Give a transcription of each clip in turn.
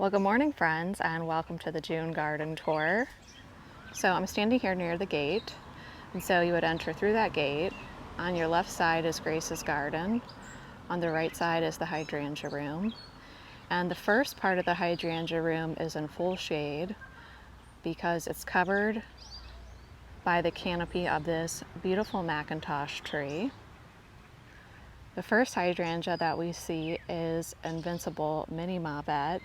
Well, good morning, friends, and welcome to the June garden tour. So I'm standing here near the gate, and so you would enter through that gate. On your left side is Grace's garden. On the right side is the hydrangea room. And the first part of the hydrangea room is in full shade because it's covered by the canopy of this beautiful Macintosh tree. The first hydrangea that we see is Invincible Mini Mauvet.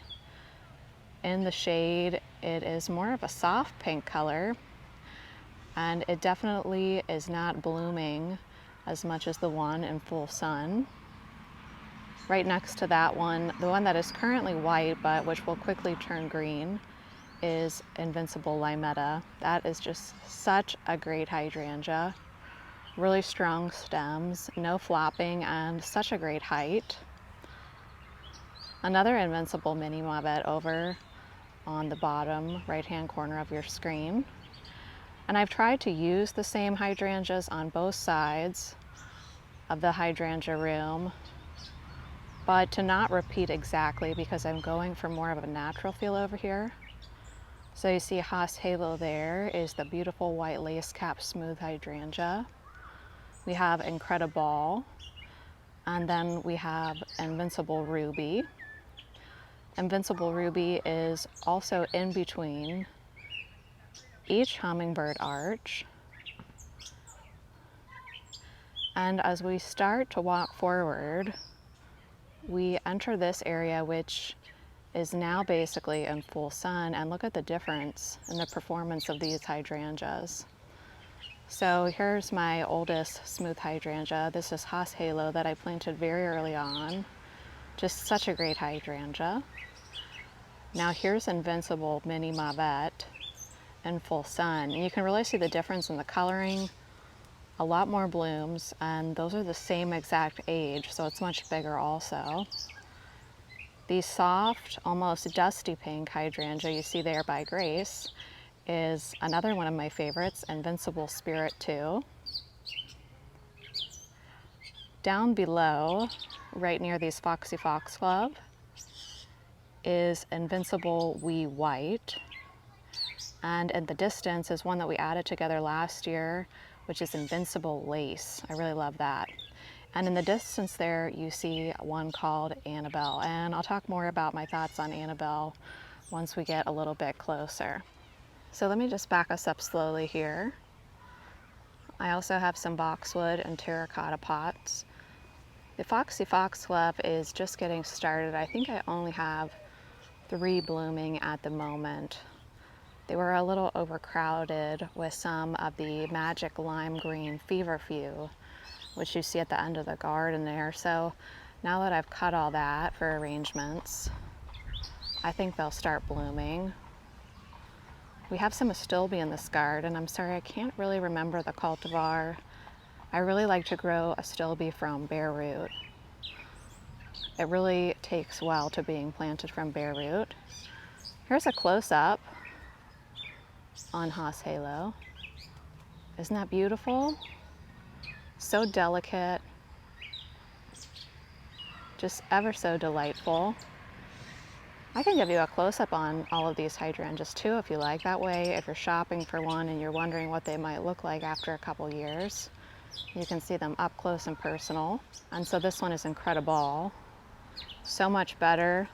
In the shade, it is more of a soft pink color, and it definitely is not blooming as much as the one in full sun. Right next to that one, the one that is currently white but which will quickly turn green, is Invincible Limetta. That is just such a great hydrangea. Really strong stems, no flopping, and such a great height. Another Invincible Mini Mauvet over on the bottom right-hand corner of your screen. And I've tried to use the same hydrangeas on both sides of the hydrangea room, but to not repeat exactly because I'm going for more of a natural feel over here. So you see Haas Halo there is the beautiful white lace cap smooth hydrangea. We have Incredible, and then we have Invincible Ruby. Invincible Ruby is also in between each hummingbird arch. And as we start to walk forward, we enter this area which is now basically in full sun, and look at the difference in the performance of these hydrangeas. So here's my oldest smooth hydrangea. This is Haas Halo that I planted very early on. Just such a great hydrangea. Now here's Invincible Mini Mauvet in full sun. And you can really see the difference in the coloring. A lot more blooms, and those are the same exact age, so it's much bigger also. The soft, almost dusty pink hydrangea you see there by Grace is another one of my favorites, Invincible Spirit 2. Down below, right near these Foxy Foxglove, is Invincible Wee White. And in the distance is one that we added together last year, which is Invincible Lace. I really love that. And in the distance there, you see one called Annabelle. And I'll talk more about my thoughts on Annabelle once we get a little bit closer. So let me just back us up slowly here. I also have some boxwood and terracotta pots. The Foxy Foxglove is just getting started. I think I only have 3 blooming at the moment. They were a little overcrowded with some of the magic lime green feverfew, which you see at the end of the garden there. So now that I've cut all that for arrangements, I think they'll start blooming. We have some astilbe in this garden. I'm sorry, I can't really remember the cultivar. I really like to grow astilbe from bare root. It really takes well to being planted from bare root. Here's a close-up on Haas Halo. Isn't that beautiful? So delicate, just ever so delightful. I can give you a close-up on all of these hydrangeas too if you like. That way, if you're shopping for one and you're wondering what they might look like after a couple years, you can see them up close and personal. And so this one is Incredible. So much better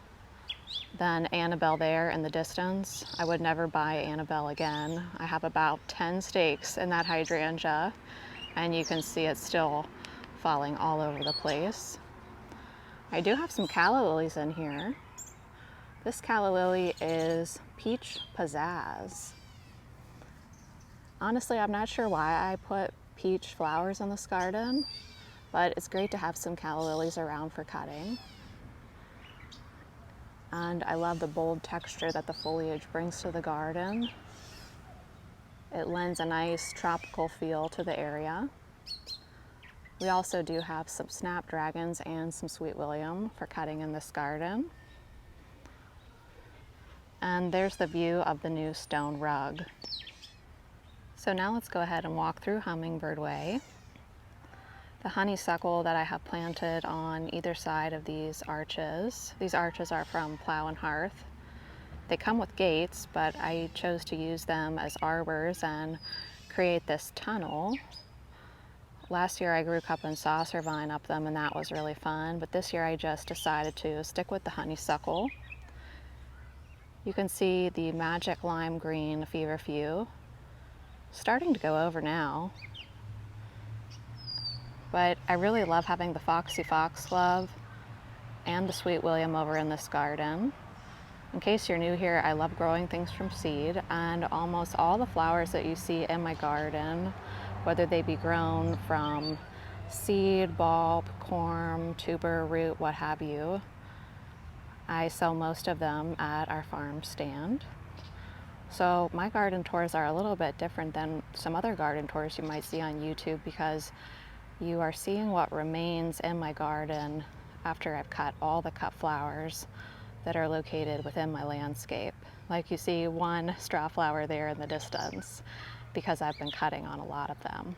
than Annabelle there in the distance. I would never buy Annabelle again. I have about 10 stakes in that hydrangea, and you can see it's still falling all over the place. I do have some calla lilies in here. This calla lily is Peach Pizzazz. Honestly, I'm not sure why I put peach flowers in this garden, but it's great to have some calla lilies around for cutting. And I love the bold texture that the foliage brings to the garden. It lends a nice tropical feel to the area. We also do have some snapdragons and some sweet william for cutting in this garden. And there's the view of the new stone rug. So now let's go ahead and walk through Hummingbird Way. The honeysuckle that I have planted on either side of these arches. These arches are from Plow and Hearth. They come with gates, but I chose to use them as arbors and create this tunnel. Last year I grew cup and saucer vine up them, and that was really fun, but this year I just decided to stick with the honeysuckle. You can see the magic lime green feverfew starting to go over now, but I really love having the foxy foxglove and the sweet william over in this garden. In case you're new here, I love growing things from seed, and almost all the flowers that you see in my garden, whether they be grown from seed, bulb, corm, tuber, root, what have you, I sell most of them at our farm stand. So my garden tours are a little bit different than some other garden tours you might see on YouTube, because you are seeing what remains in my garden after I've cut all the cut flowers that are located within my landscape. Like you see one straw flower there in the distance, because I've been cutting on a lot of them.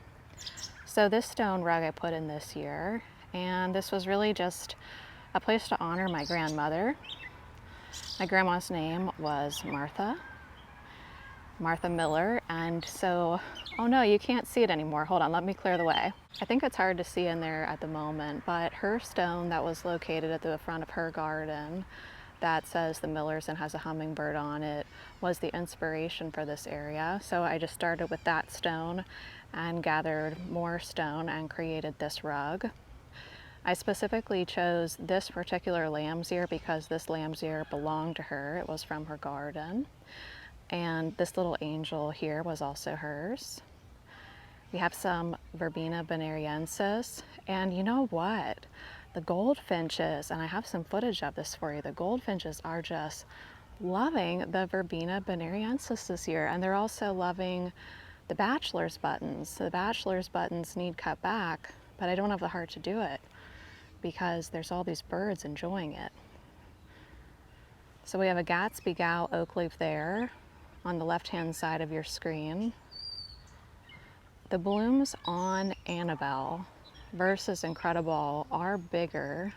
So this stone rug I put in this year, and this was really just a place to honor my grandmother. My grandma's name was Martha Miller, and so, oh no, you can't see it anymore. Hold on, let me clear the way. I think it's hard to see in there at the moment, but her stone that was located at the front of her garden that says the Millers and has a hummingbird on it was the inspiration for this area. So I just started with that stone and gathered more stone and created this rug. I specifically chose this particular lamb's ear because this lamb's ear belonged to her. It was from her garden. And this little angel here was also hers. We have some Verbena bonariensis, and you know what? The goldfinches, and I have some footage of this for you, the goldfinches are just loving the Verbena bonariensis this year, and they're also loving the bachelor's buttons. So the bachelor's buttons need cut back, but I don't have the heart to do it because there's all these birds enjoying it. So we have a Gatsby Gal oak leaf there on the left-hand side of your screen. The blooms on Annabelle versus Incredible are bigger,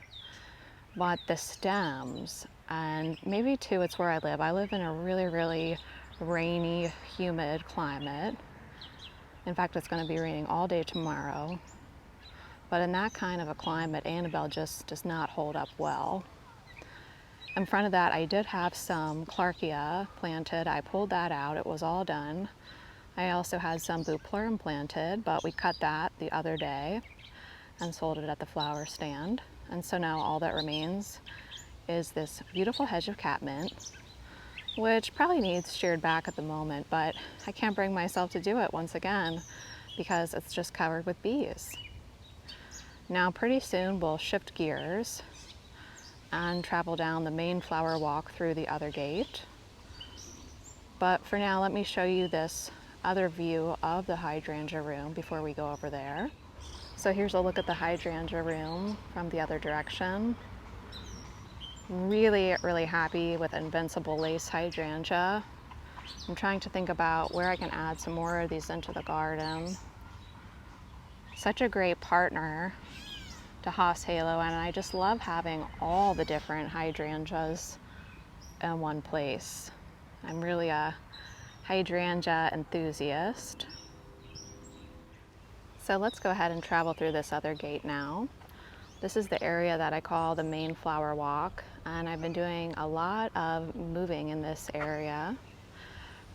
but the stems, and maybe too it's where I live in a really rainy, humid climate. In fact, it's going to be raining all day tomorrow. But in that kind of a climate, Annabelle just does not hold up well. In front of that, I did have some Clarkia planted. I pulled that out, it was all done. I also had some Bupleurum planted, but we cut that the other day and sold it at the flower stand. And so now all that remains is this beautiful hedge of catmint, which probably needs sheared back at the moment, but I can't bring myself to do it once again because it's just covered with bees. Now pretty soon we'll shift gears and travel down the main flower walk through the other gate. But for now, let me show you this other view of the hydrangea room before we go over there. So here's a look at the hydrangea room from the other direction. Really happy with Invincible Lace hydrangea. I'm trying to think about where I can add some more of these into the garden. Such a great partner to Haas Halo, and I just love having all the different hydrangeas in one place. I'm really a hydrangea enthusiast. So let's go ahead and travel through this other gate now. This is the area that I call the main flower walk, and I've been doing a lot of moving in this area.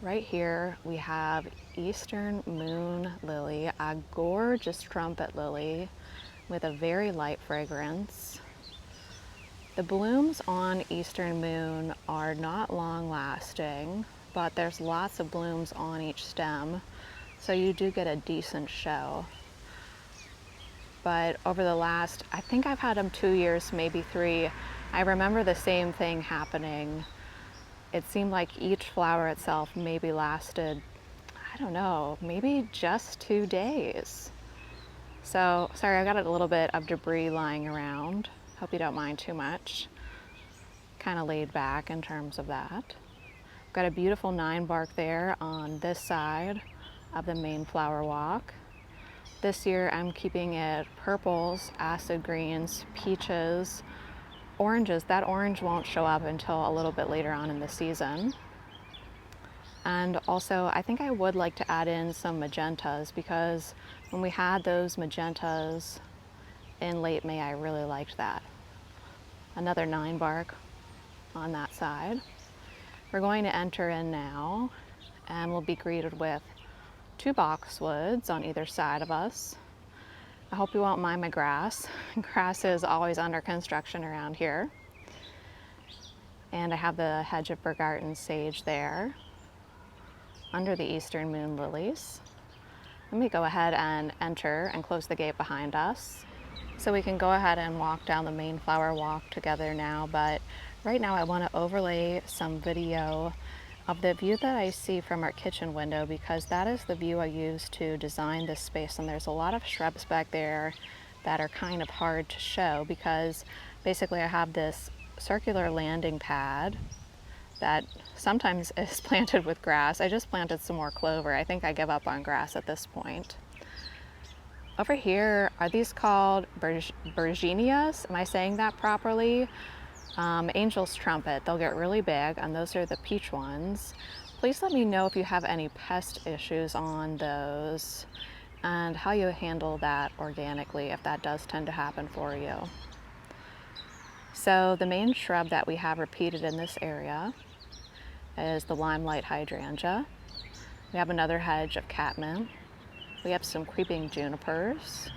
Right here we have Eastern Moon Lily, a gorgeous trumpet lily with a very light fragrance. The blooms on Eastern Moon are not long lasting, but there's lots of blooms on each stem, so you do get a decent show. But over the last, I think I've had them 2 years, maybe 3, I remember the same thing happening. It seemed like each flower itself maybe lasted, I don't know, maybe just 2 days. So, sorry, I've got a little bit of debris lying around. Hope you don't mind too much. Kind of laid back in terms of that. Got a beautiful 9 bark there on this side of the main flower walk. This year I'm keeping it purples, acid greens, peaches, oranges, that orange won't show up until a little bit later on in the season. And also, I think I would like to add in some magentas, because when we had those magentas in late May, I really liked that. Another 9 bark on that side. We're going to enter in now, and we'll be greeted with 2 boxwoods on either side of us. I hope you won't mind my grass. Grass is always under construction around here. And I have the hedge of Bergarten sage there, under the eastern moon lilies. Let me go ahead and enter and close the gate behind us, so we can go ahead and walk down the main flower walk together now. But right now I want to overlay some video of the view that I see from our kitchen window, because that is the view I used to design this space. And there's a lot of shrubs back there that are kind of hard to show, because basically I have this circular landing pad that sometimes is planted with grass. I just planted some more clover. I think I give up on grass at this point. Over here, are these called bergenias? Am I saying that properly? Angel's trumpet. They'll get really big, and those are the peach ones. Please let me know if you have any pest issues on those and how you handle that organically if that does tend to happen for you. So the main shrub that we have repeated in this area is the limelight hydrangea. We have another hedge of catmint. We have some creeping junipers.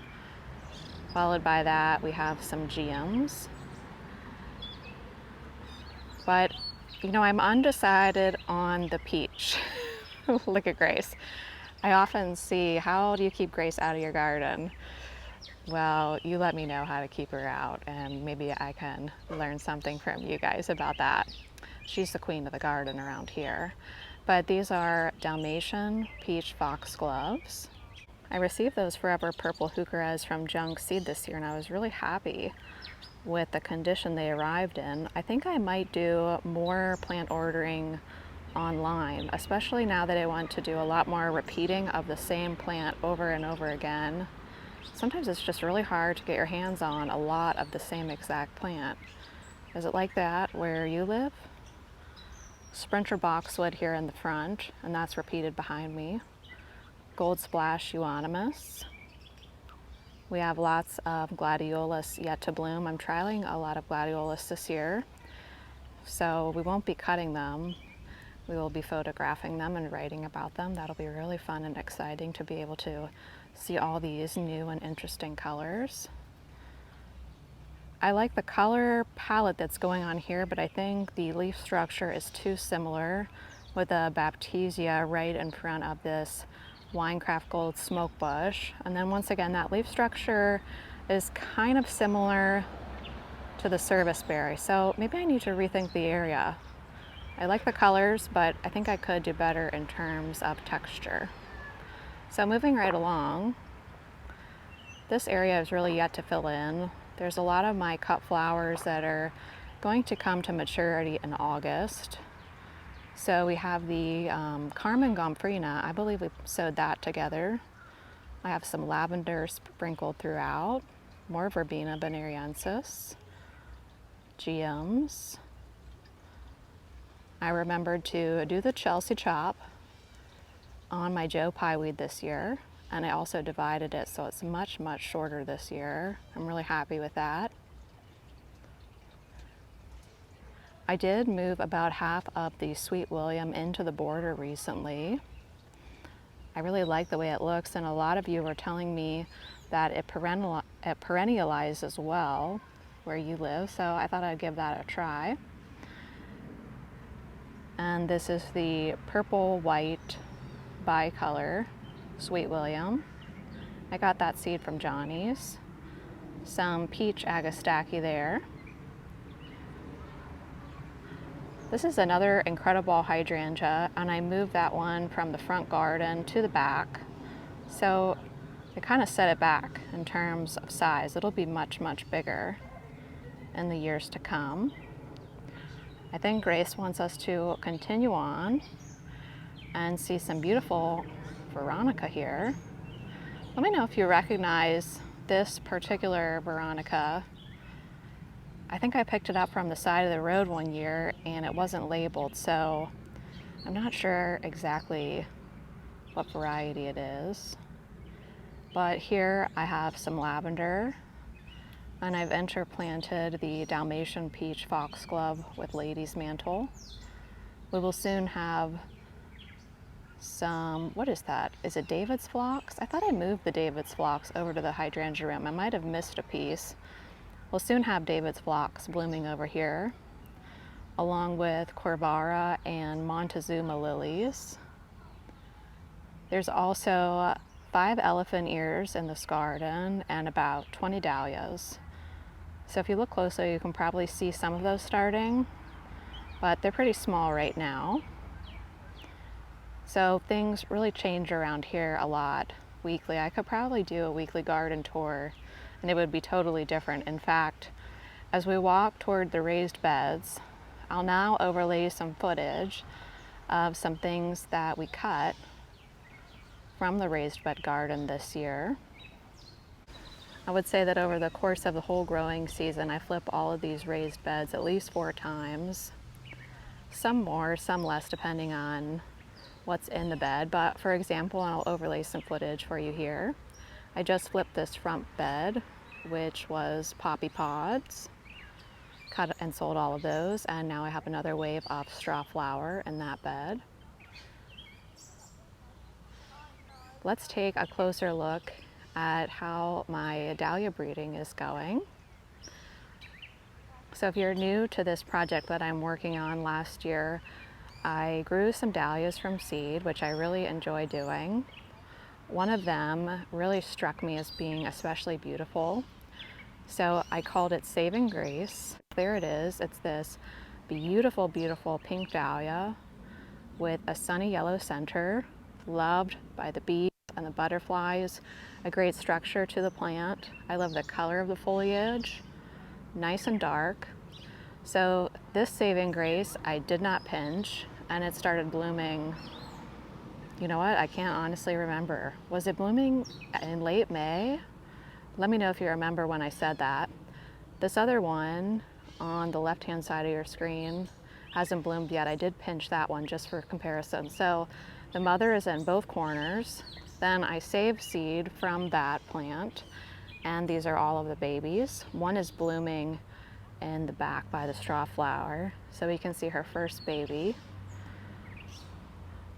Followed by that, we have some geums. But, you know, I'm undecided on the peach. Look at Grace. I often see, how do you keep Grace out of your garden? Well, you let me know how to keep her out, and maybe I can learn something from you guys about that. She's the queen of the garden around here. But these are Dalmatian peach foxgloves. I received those forever purple heucheras from Junk Seed this year, and I was really happy with the condition they arrived in. I think I might do more plant ordering online, especially now that I want to do a lot more repeating of the same plant over and over again. Sometimes it's just really hard to get your hands on a lot of the same exact plant. Is it like that where you live? Sprinter boxwood here in the front, and that's repeated behind me. Gold Splash euonymus. We have lots of gladiolus yet to bloom. I'm trialing a lot of gladiolus this year, so we won't be cutting them. We will be photographing them and writing about them. That'll be really fun and exciting to be able to see all these new and interesting colors. I like the color palette that's going on here, but I think the leaf structure is too similar with the Baptisia right in front of this Winecraft Gold smoke bush. And then once again, that leaf structure is kind of similar to the serviceberry. So maybe I need to rethink the area. I like the colors, but I think I could do better in terms of texture. So moving right along, this area is really yet to fill in. There's a lot of my cut flowers that are going to come to maturity in August. So we have the Carmen Gomfrina. I believe we sowed that together. I have some lavender sprinkled throughout, more Verbena bonariensis, geums. I remembered to do the Chelsea chop on my Joe Pieweed this year, and I also divided it so it's much, much shorter this year. I'm really happy with that. I did move about half of the Sweet William into the border recently. I really like the way it looks, and a lot of you were telling me that it perennializes well where you live, so I thought I'd give that a try. And this is the purple-white bicolor Sweet William. I got that seed from Johnny's. Some peach agastaki there. This is another incredible hydrangea, and I moved that one from the front garden to the back. So I kind of set it back in terms of size. It'll be much, much bigger in the years to come. I think Grace wants us to continue on and see some beautiful Veronica here. Let me know if you recognize this particular Veronica. I think I picked it up from the side of the road one year and it wasn't labeled, so I'm not sure exactly what variety it is. But here I have some lavender, and I've interplanted the Dalmatian peach foxglove with lady's mantle. We will soon have some, what is that? Is it David's phlox? I thought I moved the David's phlox over to the hydrangea room. I might have missed a piece. We'll soon have David's phlox blooming over here, along with Corvara and Montezuma lilies. There's also 5 elephant ears in this garden and about 20 dahlias. So if you look closely, you can probably see some of those starting, but they're pretty small right now. So things really change around here a lot weekly. I could probably do a weekly garden tour and it would be totally different. In fact, as we walk toward the raised beds, I'll now overlay some footage of some things that we cut from the raised bed garden this year. I would say that over the course of the whole growing season, I flip all of these raised beds at least 4 times. Some more, some less, depending on what's in the bed. But for example, I'll overlay some footage for you here. I just flipped this front bed, which was poppy pods, cut and sold all of those, and now I have another wave of straw flower in that bed. Let's take a closer look at how my dahlia breeding is going. So if you're new to this project that I'm working on, last year I grew some dahlias from seed, which I really enjoy doing. One of them really struck me as being especially beautiful, so I called it Saving Grace. There it is. It's this beautiful, beautiful pink dahlia with a sunny yellow center, loved by the bees and the butterflies, a great structure to the plant. I love the color of the foliage, nice and dark. So this Saving Grace I did not pinch, and it started blooming, you know what, I can't honestly remember. Was it blooming in late May? Let me know if you remember when I said that. This other one on the left-hand side of your screen hasn't bloomed yet. I did pinch that one just for comparison. So the mother is in both corners. Then I saved seed from that plant, and these are all of the babies. One is blooming in the back by the straw flower, so we can see her first baby.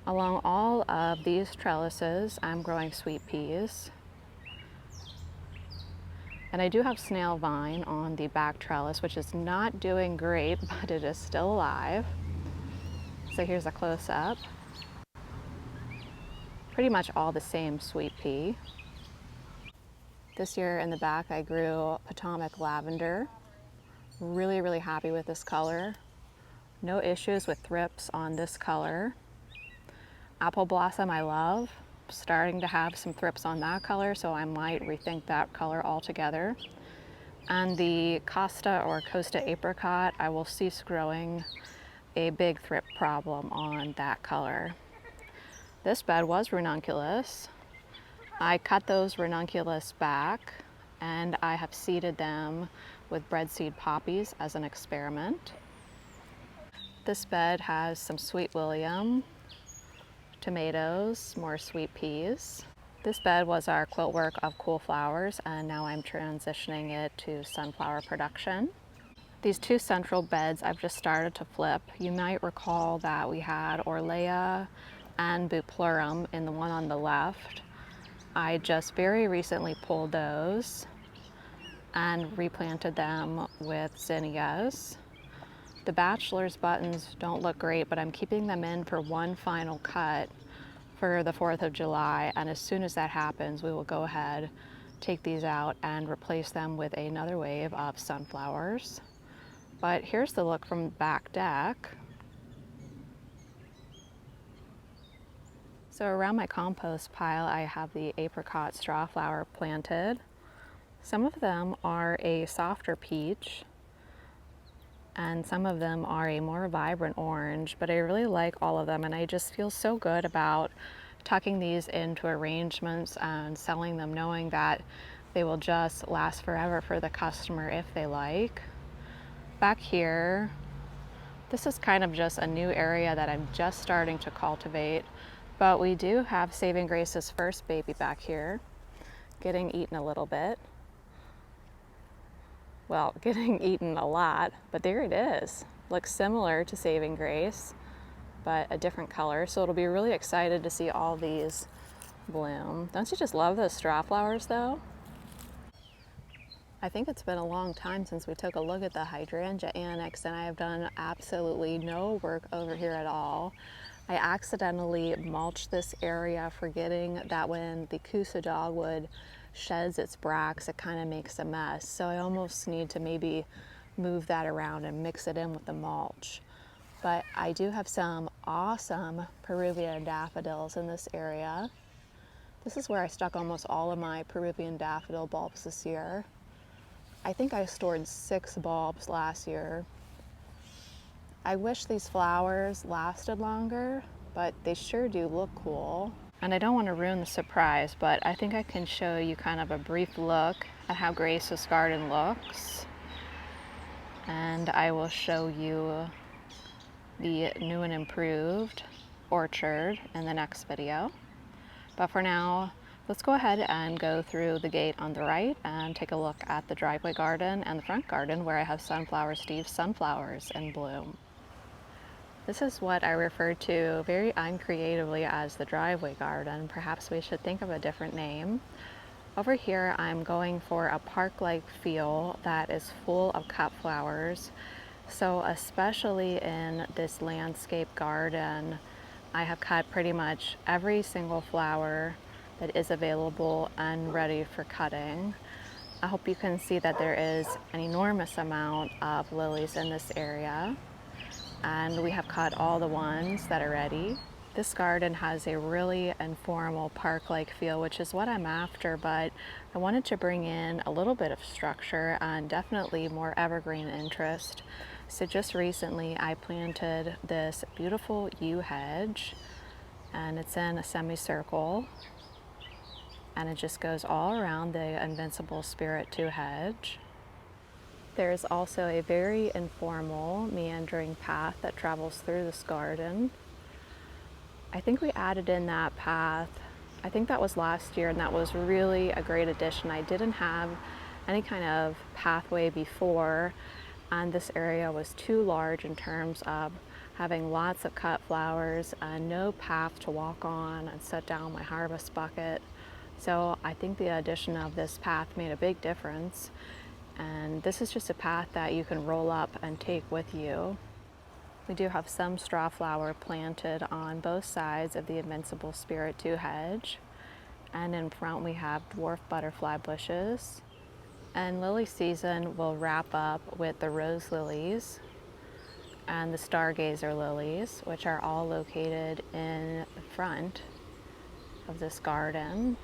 Along all of these trellises, I'm growing sweet peas. And I do have snail vine on the back trellis, which is not doing great, but it is still alive. So here's a close-up. Pretty much all the same sweet pea. This year in the back I grew Potomac lavender. Really, really happy with this color. No issues with thrips on this color. Apple blossom I love. Starting to have some thrips on that color, so I might rethink that color altogether. And the Costa or Costa apricot, I will cease growing a big thrip problem on that color. This bed was ranunculus. I cut those ranunculus back and I have seeded them with breadseed poppies as an experiment. This bed has some sweet William, tomatoes, more sweet peas. This bed was our quilt work of cool flowers, and now I'm transitioning it to sunflower production. These 2 central beds I've just started to flip. You might recall that we had Orlea and Buplurum in the one on the left. I just very recently pulled those and replanted them with zinnias. The bachelor's buttons don't look great, but I'm keeping them in for one final cut for the 4th of July, and as soon as that happens, we will go ahead, take these out, and replace them with another wave of sunflowers. But here's the look from the back deck. So around my compost pile, I have the apricot straw flower planted. Some of them are a softer peach, and some of them are a more vibrant orange, but I really like all of them, and I just feel so good about tucking these into arrangements and selling them, knowing that they will just last forever for the customer if they like. Back here, this is kind of just a new area that I'm just starting to cultivate, but we do have Saving Grace's first baby back here, getting eaten a little bit. Well, getting eaten a lot, but there it is. Looks similar to Saving Grace, but a different color. So it'll be really excited to see all these bloom. Don't you just love those straw flowers though? I think it's been a long time since we took a look at the hydrangea annex, and I have done absolutely no work over here at all. I accidentally mulched this area, forgetting that when the Coosa dogwood sheds its bracts, it kind of makes a mess. So I almost need to maybe move that around and mix it in with the mulch. But I do have some awesome Peruvian daffodils in this area. This is where I stuck almost all of my Peruvian daffodil bulbs this year. I think I stored 6 bulbs last year. I wish these flowers lasted longer, but they sure do look cool. And I don't want to ruin the surprise, but I think I can show you kind of a brief look at how Grace's garden looks. And I will show you the new and improved orchard in the next video. But for now, let's go ahead and go through the gate on the right and take a look at the driveway garden and the front garden, where I have Sunflower Steve's sunflowers in bloom. This is what I refer to very uncreatively as the driveway garden. Perhaps we should think of a different name. Over here, I'm going for a park-like feel that is full of cut flowers. So especially in this landscape garden, I have cut pretty much every single flower that is available and ready for cutting. I hope you can see that there is an enormous amount of lilies in this area, and we have cut all the ones that are ready. This garden has a really informal park-like feel, which is what I'm after, but I wanted to bring in a little bit of structure and definitely more evergreen interest. So just recently I planted this beautiful yew hedge, and it's in a semicircle, and it just goes all around the Invincible Spirit 2 hedge. There's also a very informal meandering path that travels through this garden. I think we added in that path, I think that was last year, and that was really a great addition. I didn't have any kind of pathway before, and this area was too large in terms of having lots of cut flowers and no path to walk on and set down my harvest bucket. So I think the addition of this path made a big difference. And this is just a path that you can roll up and take with you. We do have some straw flower planted on both sides of the Invincible Spirit 2 hedge. And in front we have dwarf butterfly bushes. And lily season will wrap up with the rose lilies and the stargazer lilies, which are all located in the front of this garden.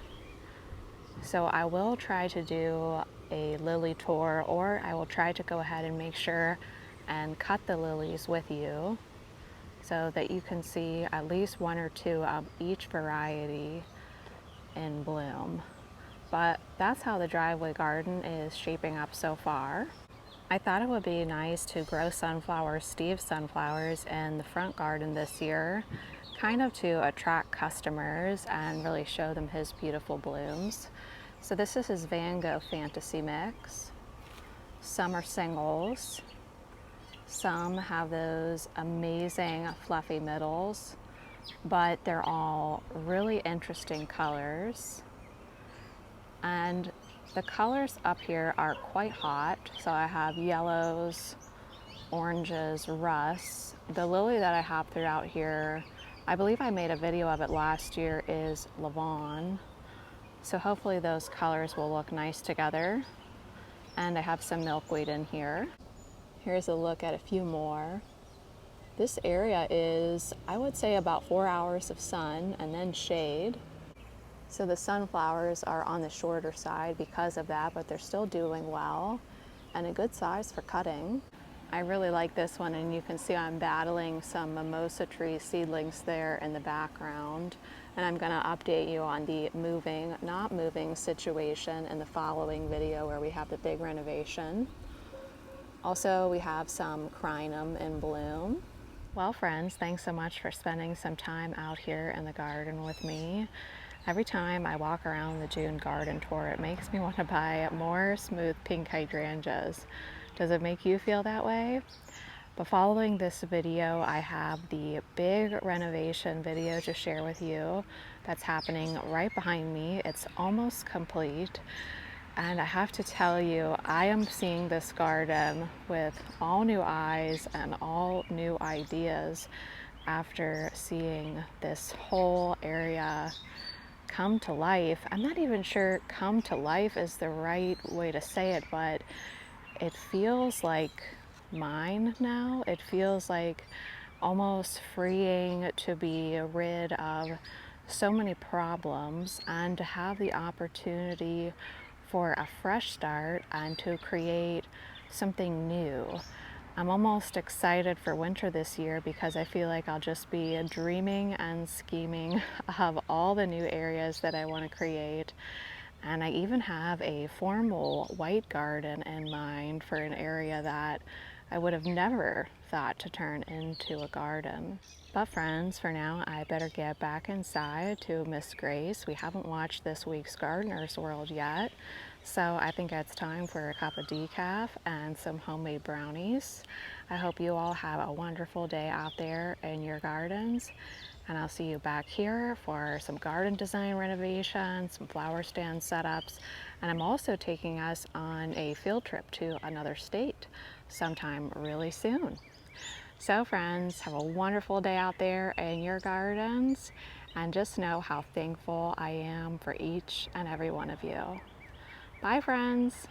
So I will try to do a lily tour, or I will try to go ahead and make sure and cut the lilies with you so that you can see at least 1 or 2 of each variety in bloom. But that's how the driveway garden is shaping up so far. I thought it would be nice to grow Steve's sunflowers in the front garden this year, kind of to attract customers and really show them his beautiful blooms. So this is his Van Gogh Fantasy Mix. Some are singles. Some have those amazing fluffy middles, but they're all really interesting colors. And the colors up here are quite hot. So I have yellows, oranges, rusts. The lily that I have throughout here, I believe I made a video of it last year, is Lavon. So hopefully those colors will look nice together. And I have some milkweed in here. Here's a look at a few more. This area is, I would say, about 4 hours of sun and then shade. So the sunflowers are on the shorter side because of that, but they're still doing well and a good size for cutting. I really like this one, and you can see I'm battling some mimosa tree seedlings there in the background. And I'm gonna update you on the moving, not moving situation in the following video where we have the big renovation. Also, we have some crinum in bloom. Well, friends, thanks so much for spending some time out here in the garden with me. Every time I walk around the June garden tour, it makes me want to buy more smooth pink hydrangeas. Does it make you feel that way? But following this video, I have the big renovation video to share with you that's happening right behind me. It's almost complete. And I have to tell you, I am seeing this garden with all new eyes and all new ideas after seeing this whole area come to life. I'm not even sure come to life is the right way to say it, but it feels like mine now. It feels like almost freeing to be rid of so many problems and to have the opportunity for a fresh start and to create something new. I'm almost excited for winter this year because I feel like I'll just be dreaming and scheming of all the new areas that I want to create. And I even have a formal white garden in mind for an area that I would have never thought to turn into a garden. But friends, for now, I better get back inside to Miss Grace. We haven't watched this week's Gardener's World yet, so I think it's time for a cup of decaf and some homemade brownies. I hope you all have a wonderful day out there in your gardens, and I'll see you back here for some garden design renovations, some flower stand setups, and I'm also taking us on a field trip to another state sometime really soon. So friends, have a wonderful day out there in your gardens, and just know how thankful I am for each and every one of you. Bye friends.